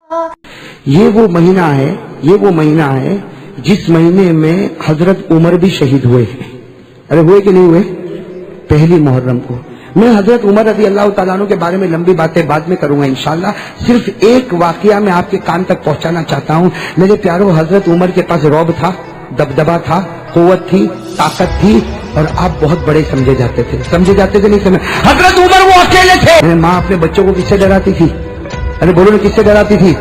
ये वो महीना है जिस महीने में हजरत उमर भी शहीद हुए हैं। अरे हुए कि नहीं हुए? पहली मुहर्रम को। मैं हजरत उमर रज़ी अल्लाह तआला अन्हु के बारे में लंबी बातें बाद में करूंगा इंशाअल्लाह। सिर्फ एक वाकया मैं आपके कान तक पहुंचाना चाहता हूं। मेरे प्यारों, हजरत उमर के पास रौब था, दबदबा था, कुव्वत थी, ताकत थी, और आप बहुत बड़े समझे जाते थे। नहीं समझ? हजरत उमर वो अकेले थे। मेरी माँ अपने बच्चों को किससे डराती थी? अरे बोलो ना, किससे डराती थी?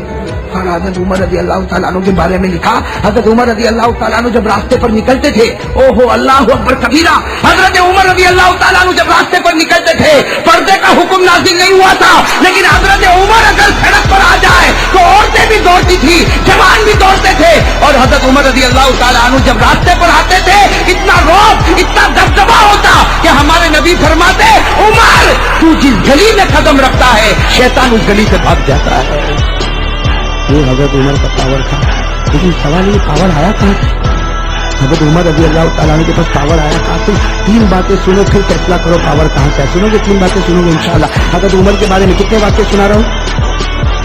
और हजरत उमर रज़ी अल्लाह तआला अन्हु के बारे में लिखा, हजरत उमर रज़ी अल्लाह तआला अन्हु जब रास्ते पर निकलते थे, ओहो अल्लाह अकबर कबीरा, हजरत उमर रज़ी अल्लाह तआला अन्हु जब रास्ते पर निकलते थे, पर्दे का हुक्म नाज़िल नहीं हुआ था, लेकिन हजरत उमर अगर सड़क पर आ जाए तो औरतें भी दौड़ती थी, जवान भी दौड़ते थे। और हजरत उमर रज़ी अल्लाह तआला अन्हु जब रास्ते पर आते थे, इतना रौब, इतना दबदबा होता कि हमारे नबी फरमाते, उमर तू जिस गली में कदम रखता है शैतान उस गली से भाग जाता है। ये हजरत उमर का पावर था। लेकिन सवाल ये, पावर आया कहाँ से? हजरत उमर रज़ी अल्लाह तआला अन्हु के पास पावर आया कहाँ से? तीन बातें सुनो, फिर फैसला करो पावर कहाँ से है। सुनोगे? तीन बातें सुनोगे इंशाअल्लाह। हजरत उमर के बारे में कितने वाक्य सुना रहा हूँ?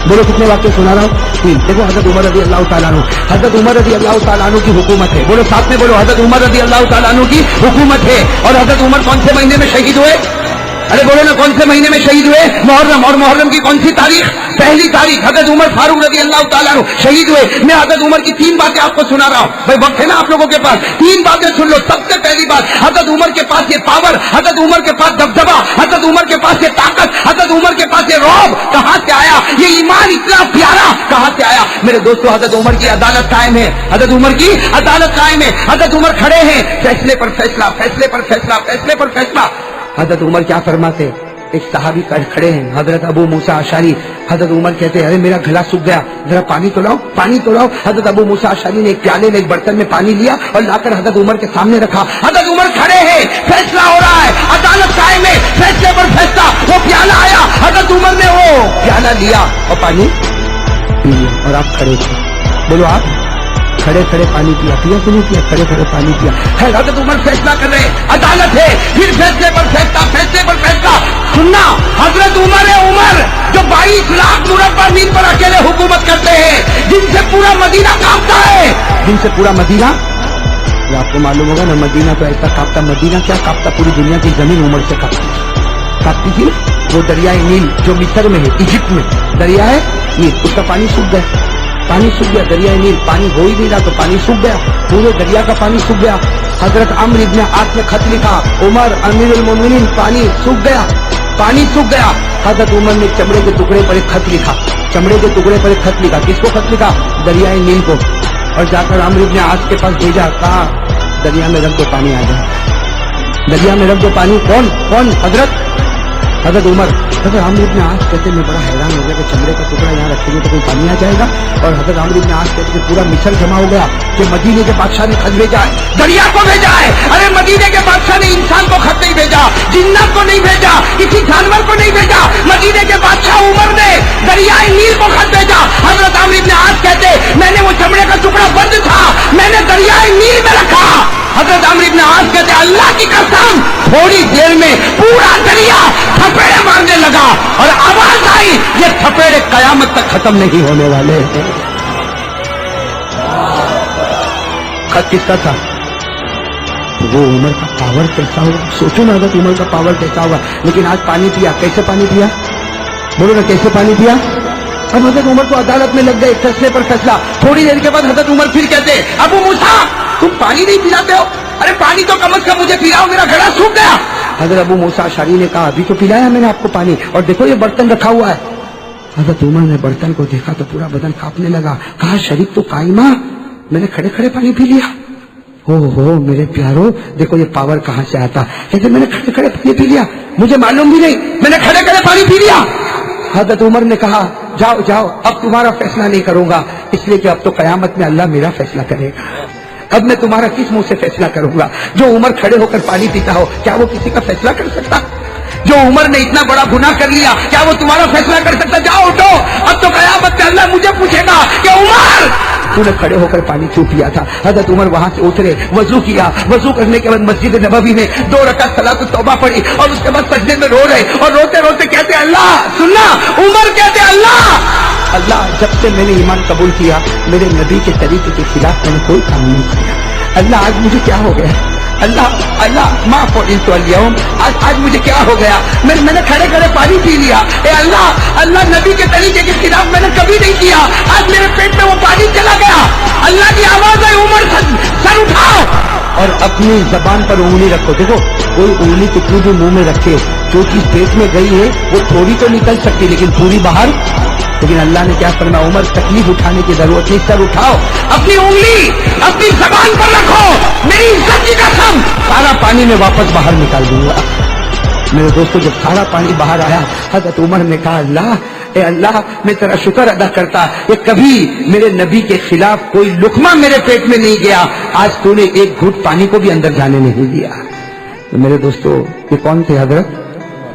बोलो कितने वाक्य सुना रहा हूँ? तीन। देखो, हजरत उमर रज़ी अल्लाह तआला अन्हु, हजरत उमर रज़ी अल्लाह तआला अन्हु की हुकूमत है। बोलो साथ में बोलो, हजरत उमर रज़ी अल्लाह तआला अन्हु की हुकूमत है। और हजरत उमर कौन से महीने में शहीद हुए? अरे बोलो ना, कौन से महीने में शहीद हुए? मुहर्रम। और मुहर्रम की कौन सी तारीख? पहली तारीख। हजरत उमर फारूक रज़ी अल्लाह तआला अन्हु शहीद हुए। मैं हजरत उमर की तीन बातें आपको सुना रहा हूँ। भाई वक्त है ना आप लोगों के पास? तीन बातें सुन लो। सबसे पहली बात, हजरत उमर के पास ये पावर, हजरत उमर के पास दबदबा, हजरत उमर के पास ये ताकत, हजरत उमर के पास ये रौब कहाँ से आया? ये ईमान इतना प्यारा कहाँ से आया? मेरे दोस्तों, हजरत उमर की अदालत कायम है। हजरत उमर की अदालत कायम है। हजरत उमर खड़े हैं, फैसले पर फैसला, फैसले पर फैसला, फैसले पर फैसला। हजरत उमर क्या फरमाते? एक सहाबी खड़े हैं, हजरत अबू मूसा अशअरी। हजरत उमर कहते हैं, अरे मेरा गला सूख गया, जरा पानी तो लाओ, पानी तो लाओ। हजरत अबू मूसा अशअरी ने एक प्याले में, एक बर्तन में पानी लिया और लाकर हजरत उमर के सामने रखा। हजरत उमर खड़े हैं, फैसला हो रहा है, अदालत कायम है, फैसले पर फैसला। वो प्याला आया, हजरत उमर ने वो प्याला लिया और पानी पी लिया। और आप खड़े थे। बोलो, आप खड़े खड़े पानी पिया कि नहीं पिया? खड़े खड़े पानी पिया। हजरत उमर फैसला कर रहे, अदालत है, फिर फैसले पर फैसला, फैसले पर फैसला। सुनना, हजरत उमर है, उमर जो 22 लाख मुरब्बा मील पर अकेले हुकूमत करते हैं, जिनसे पूरा मदीना कांपता है, जिनसे पूरा मदीना, ये आपको मालूम होगा ना, मदीना तो ऐसा कांपता, मदीना क्या कांपता, पूरी दुनिया की जमीन उमर से कांपती थी। वो दरियाए नील जो मिस्र में है, इजिप्ट में दरिया है नील, उसका पानी सूख गया, पानी सूख गया। दरिया नील पानी हो ही नहीं रहा तो पानी सूख गया, पूरे दरिया का पानी सूख गया। हजरत अम्र इब्न आस ने खत लिखा, उमर अमीरुल मोमिनीन, पानी सूख गया, पानी सूख गया। हजरत उमर ने चमड़े के टुकड़े पर एक खत लिखा, चमड़े के टुकड़े पर एक खत लिखा। किसको खत लिखा? दरिया नील को। और जाकर अम्र इब्न आस के पास भेजा, कहा दरिया में रख दो, पानी आ जाए, दरिया में रख दो पानी। कौन? हजरत उमर। हजरत अम्र इब्न आस कहते, मैं बड़ा हैरान हो गया कि चमड़े का टुकड़ा यहाँ रखेंगे तो कोई पानी आ जाएगा। और हजरत अम्र इब्न आस कहते पूरा मिस्र जमा हो गया कि मदीने के बादशाह ने खत भेजा है, दरिया को भेजा है। अरे मदीने के बादशाह ने इंसान को खत नहीं भेजा, जिन्नत को नहीं भेजा, किसी जानवर को नहीं भेजा, मदीने के बादशाह उमर ने दरियाए नील को खत भेजा। हजरत अम्र इब्न आस कहते, मैंने वो चमड़े का टुकड़ा बंद था, मैंने दरियाए नील में रखा। हजरत अम्र इब्न आस कहते, अल्लाह की कसम, थोड़ी देर में पूरा दरिया थपेड़े मारने लगा और आवाज आई, ये थपेड़े कयामत तक खत्म नहीं होने वाले। खत किसका था? वो उमर का पावर कैसा होगा, सोचो ना, हजरत उमर का पावर कैसा होगा। लेकिन आज पानी पिया, कैसे पानी पिया? बोलो ना, कैसे पानी पिया? अब हजरत उमर को अदालत में लग गए, फैसले पर फैसला। थोड़ी देर के बाद हजरत उमर फिर कहते, अबू मूसा तुम पानी नहीं पिलाते हो? अरे पानी तो कम से कम मुझे पिलाओ, मेरा गला सूख गया। हजरत अबू मूसा अशअरी ने कहा, अभी तो पिलाया मैंने आपको पानी, और देखो ये बर्तन रखा हुआ है। हजरत उमर ने बर्तन को देखा तो पूरा बदन कांपने लगा। कहा, शरीफ तो कायमा, मैंने खड़े खड़े पानी पी लिया। हो मेरे प्यारो, देखो ये पावर कहाँ से आता। कहते मैंने खड़े खड़े पानी पी लिया, मुझे मालूम भी नहीं, मैंने खड़े खड़े पानी पी लिया। हजरत उमर ने कहा, जाओ, अब तुम्हारा फैसला नहीं करूंगा, इसलिए कि अब तो कयामत में अल्लाह मेरा फैसला करेगा। अब मैं तुम्हारा किस मुंह से फैसला करूंगा? जो उमर खड़े होकर पानी पीता हो, क्या वो किसी का फैसला कर सकता? जो उमर ने इतना बड़ा गुनाह कर लिया, क्या वो तुम्हारा फैसला कर सकता? जाओ उठो, अब तो कयामत में अल्लाह मुझे पूछेगा कि उमर तूने खड़े होकर पानी क्यों पिया था? हजरत उमर वहां से उतरे, वजू किया, वजू करने के बाद मस्जिद नबवी में 2 रकात सलात तौबा पढ़ी और उसके बाद सजदे में रो रहे और रोते रोते कहते अल्लाह, सुनना, उमर कहते अल्लाह, अल्लाह, जब से मैंने ईमान कबूल किया मेरे नबी के तरीके के खिलाफ मैंने कोई काम नहीं किया। अल्लाह, आज मुझे क्या हो गया? अल्लाह, अल्लाह, माफ आज मुझे क्या हो गया? मैंने खड़े खड़े पानी पी लिया। ए अल्लाह, अल्लाह, नबी के तरीके के खिलाफ मैंने कभी नहीं किया, आज मेरे पेट में वो पानी चला गया। अल्लाह की आवाज है, उमर सर उठाओ और अपनी जबान पर उंगली रखो। देखो, कोई उंगली कितनी भी मुंह में रखे, जो चीज पेट में गई है वो थोड़ी तो निकल सकती लेकिन पूरी बाहर। लेकिन अल्लाह ने क्या फरमाया, उमर तकलीफ उठाने की जरूरत नहीं, सर उठाओ, अपनी उंगली अपनी जबान पर रखो, मेरी इज्जत की कसम, सारा पानी में वापस बाहर निकाल दूंगा। मेरे दोस्तों, जब सारा पानी बाहर आया, हजरत उमर ने कहा अल्लाह, ए अल्लाह, मैं तेरा शुक्र अदा करता कि कभी मेरे नबी के खिलाफ कोई लुकमा मेरे पेट में नहीं गया, आज तूने एक घूंट पानी को भी अंदर जाने नहीं दिया। तो मेरे दोस्तों, ये कौन थे हजरत?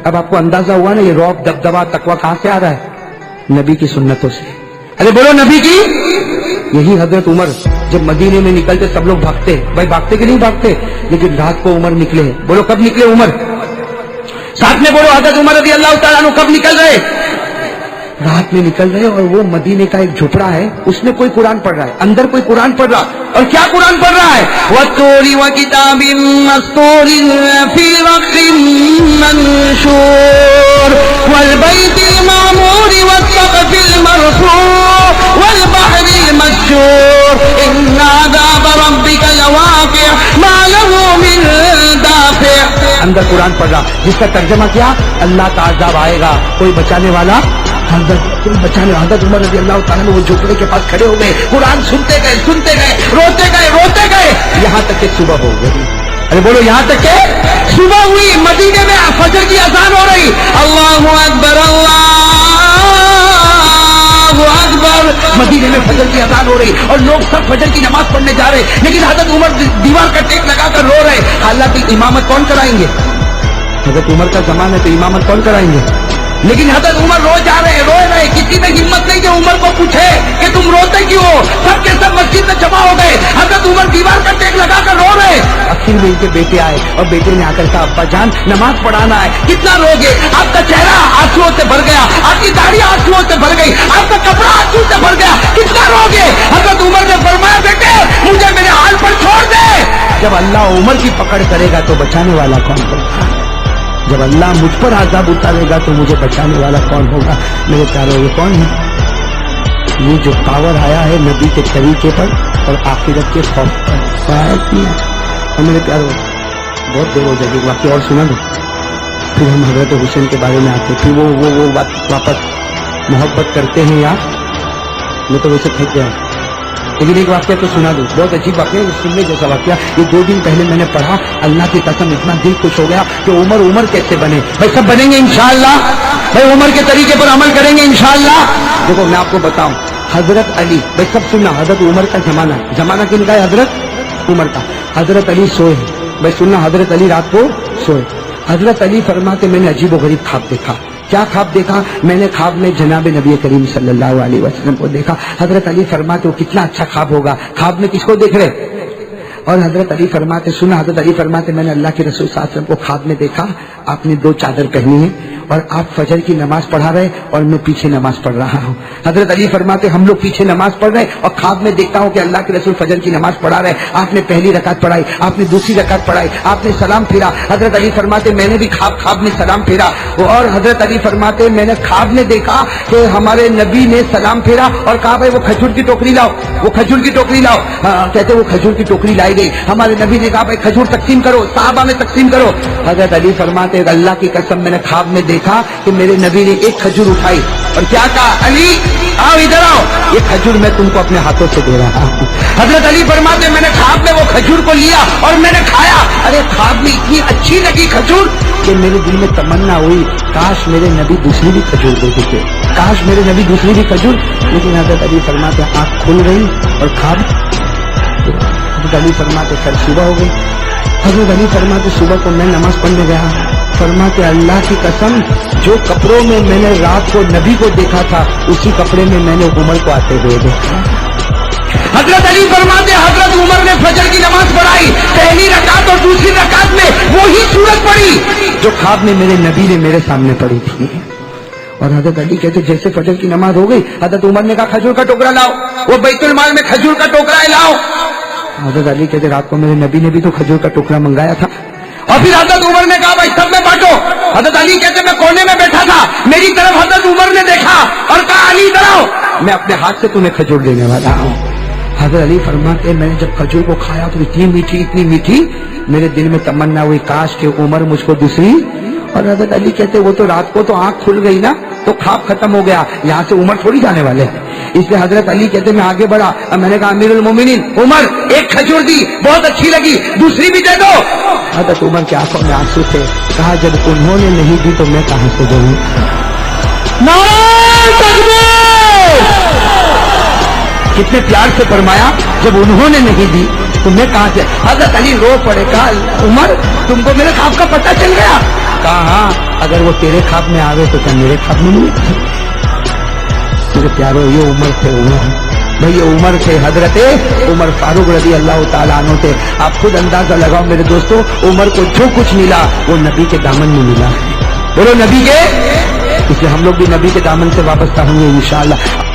अब आपको अंदाजा हुआ ना, ये रौब, दबदबा, तकवा कहां से आ रहा है? नबी की सुन्नतों से। अरे बोलो नबी की। यही हजरत उमर जब मदीने में निकलते सब लोग भागते, भाई भागते कि नहीं भागते, लेकिन रात को उमर निकले। बोलो कब निकले उमर? साथ में बोलो, हजरत उमर रज़ी अल्लाह तआला अन्हु कब निकल रहे? रात में निकल रहे। और वो मदीने का एक झोपड़ा है, उसमें कोई कुरान पढ़ रहा है, अंदर कोई कुरान पढ़ रहा। और क्या कुरान पढ़ रहा है? वत्तूरी व किताबिम मस्तूरिन फी रक़्क़िन मंशूर वल बैतिल मामूर वस्सक़फिल मरफ़ूअ वल बहरिल मस्जूर इन्ना अज़ाब रब्बिका लवाक़िअ मा लहू मिन दाफ़िअ। अंदर कुरान पढ़ रहा, जिसका तर्जमा क्या? अल्लाह का अज़ाब आएगा, कोई बचाने वाला हजरत उमर रज़ी अल्लाह तआला वो झोपड़े के पास खड़े हो गए, कुरान सुनते गए, रोते गए, यहाँ तक कि सुबह हो गई। अरे बोलो, यहाँ तक के सुबह हुई। मदीने में फजर की अजान हो रही, अल्लाहु अकबर, अल्लाहु अकबर, मदीने में फजर की अजान हो रही और लोग सब फजर की नमाज पढ़ने जा रहे, लेकिन हजरत उमर दीवार का टेक लगाकर रो रहे। हालांकि इमामत कौन कराएंगे? हजरत उमर का जमाना है तो इमामत कौन कराएंगे? लेकिन हजरत उमर रो जा रहे, रो रहे, किसी में हिम्मत नहीं कि उमर को पूछे कि तुम रोते क्यों हो? सब के सब मस्जिद में जमा हो गए, हजरत उमर दीवार का टेक लगाकर रो रहे। आखिर में इनके बेटे आए और बेटे ने आकर कहा, अब्बा जान, नमाज पढ़ाना है, कितना रोगे? आपका चेहरा आंसुओं से भर गया, आपकी दाढ़ी आंसुओं से भर गई, आपका कपड़ा आंसू से भर गया, कितना रोगे? हजरत उमर ने फरमाया, बेटे मुझे मेरे हाल पर छोड़ दे। जब अल्लाह उमर की पकड़ करेगा तो बचाने वाला कौन होगा? जब अल्लाह मुझ पर आजाब उतारेगा तो मुझे बचाने वाला कौन होगा? मेरे प्यारों, ये कौन है? ये जो पावर आया है नबी के तरीके पर और आखिरत के खौफ पर। और मेरे प्यारों, बहुत देर हो जाएगी, वाकई और सुना दो, फिर हम हजरत हुसैन के बारे में आते, फिर वो बात वापस मोहब्बत करते हैं यार। मैं तो वैसे थक गया, लेकिन एक वाक्य तो सुना दूं, बहुत अजीब वाक्य, सुनने जैसा वाक्य। ये 2 दिन पहले मैंने पढ़ा, अल्लाह की कसम इतना दिल खुश हो गया कि उमर कैसे बने। भाई सब बनेंगे इंशाअल्लाह, भाई उमर के तरीके पर अमल करेंगे इंशाअल्लाह। देखो मैं आपको बताऊं, हजरत अली, भाई सब सुनना, हजरत उमर का जमाना किनका है? हजरत उमर का। हजरत अली सोए, भाई सुनना, हजरत अली रात को सोए। हजरत अली फरमाते, मैंने अजीब व गरीब ख्वाब देखा। क्या ख्वाब देखा? मैंने ख्वाब में जनाब नबी करीम सल्लल्लाहु अलैहि वसल्लम को देखा। हजरत अली फरमाते, वो कितना अच्छा ख्वाब होगा, ख्वाब में किसको देख रहे? और हजरत अली फरमाते, सुना, हजरत अली फरमाते, मैंने अल्लाह के रसूल सल्लल्लाहु अलैहि वसल्लम को ख्वाब में देखा, आपने 2 चादर पहनी है और आप फजर की नमाज पढ़ा रहे और मैं पीछे नमाज पढ़ रहा हूँ। हजरत अली फरमाते, हम लोग पीछे नमाज पढ़ रहे और ख्वाब में देखता हूँ कि अल्लाह के रसूल फजर की नमाज पढ़ा रहे, आपने पहली रकात पढ़ाई, आपने दूसरी रकात पढ़ाई, आपने सलाम फिरा। हजरत अली फरमाते, मैंने भी ख्वाब में सलाम फिरा। और हजरत अली फरमाते, मैंने ख्वाब में देखा कि हमारे नबी ने सलाम फिरा और कहा, भाई वो खजूर की टोकरी लाओ, वो खजूर की टोकरी लाओ। कहते वो खजूर की टोकरी लाई गई, हमारे नबी ने कहा, भाई खजूर तकसीम करो, साहबा में तकसीम करो। हजरत अली फरमाते, अल्लाह की कसम मैंने ख्वाब में देखा कि मेरे नबी ने एक खजूर उठाई और क्या कहा, अली आओ इधर आओ, ये खजूर मैं तुमको अपने हाथों से दे रहा हूँ। हजरत अली फरमाते, मैंने ख्वाब में वो खजूर को लिया और मैंने खाया। अरे ख्वाब में इतनी अच्छी लगी खजूर कि मेरे दिल में तमन्ना हुई, काश मेरे नबी दूसरी भी खजूर दे देते, काश मेरे नबी दूसरी भी खजूर। लेकिन हजरत अली फरमाते, आंख खुल गई और ख्वाब। हजरत अली फरमाते, फिर सुबह हो गई। हजरत अली फरमाते, सुबह को मैं नमाज पढ़ने गया, फरमाते, अल्लाह की कसम जो कपड़ों में मैंने रात को नबी को देखा था उसी कपड़े में मैंने उमर को आते हुए देखा। حضرت علی فرماتے حضرت عمر نے فجر کی نماز پڑھائی، پہلی رکعت اور دوسری رکعت میں وہی سورت پڑھی جو خواب میں میرے نبی نے میرے سامنے پڑھی تھی۔ اور حضرت علی کہتے جیسے فجر کی نماز ہو گئی، حضرت عمر نے کہا کھجور کا ٹوکرا لاؤ، وہ بیت المال میں کھجور کا ٹوکرا ہے لاؤ۔ حضرت علی کہتے رات کو میرے نبی نے بھی تو کھجور کا ٹوکرا منگایا تھا۔ اور پھر حضرت عمر نے کہا بھائی سب میں بانٹو۔ حضرت علی کہتے میں کونے میں بیٹھا تھا، میری طرف حضرت عمر نے دیکھا اور کہا علی ادھر آؤ، میں اپنے ہاتھ سے تمہیں کھجور دینے والا ہوں۔ حضرت علی فرماتے میں نے جب کھجور کو کھایا تو اتنی میٹھی میرے دل میں تمنا ہوئی کاش کہ عمر مجھ کو دوسری۔ اور حضرت علی کہتے وہ تو رات کو تو آنکھ کھل گئی نا تو خواب ختم ہو گیا، یہاں سے عمر تھوڑی جانے والے ہیں۔ اس لیے حضرت علی کہتے میں آگے بڑھا، اب میں نے کہا امیر المومنین عمر ایک کھجور دی بہت اچھی لگی، دوسری بھی دے دو۔ حضرت عمر کی آنکھوں میں آنسو تھے، کہا جب انہوں نے نہیں دی تو میں کہاں سے دوں؟ نعرہ تکبیر! کتنے پیار سے فرمایا جب انہوں نے نہیں دی تو میں کہاں سے؟ حضرت علی رو پڑے، کہا عمر تم کو میرے خواب کا پتہ چل گیا؟ کہا ہاں، اگر وہ تیرے خواب میں آوے تو کیا میرے خواب میں نہیں؟ میرے پیارو یہ عمر تھے، عمر بھائی یہ عمر تھے، حضرت عمر فاروق رضی اللہ تعالیٰ عنہ تھے۔ آپ خود اندازہ لگاؤ میرے دوستو، عمر کو جو کچھ ملا وہ نبی کے دامن میں ملا ہے، بولو نبی کے، اس لیے ہم لوگ بھی نبی کے دامن سے وابستہ ہوں گے انشاءاللہ۔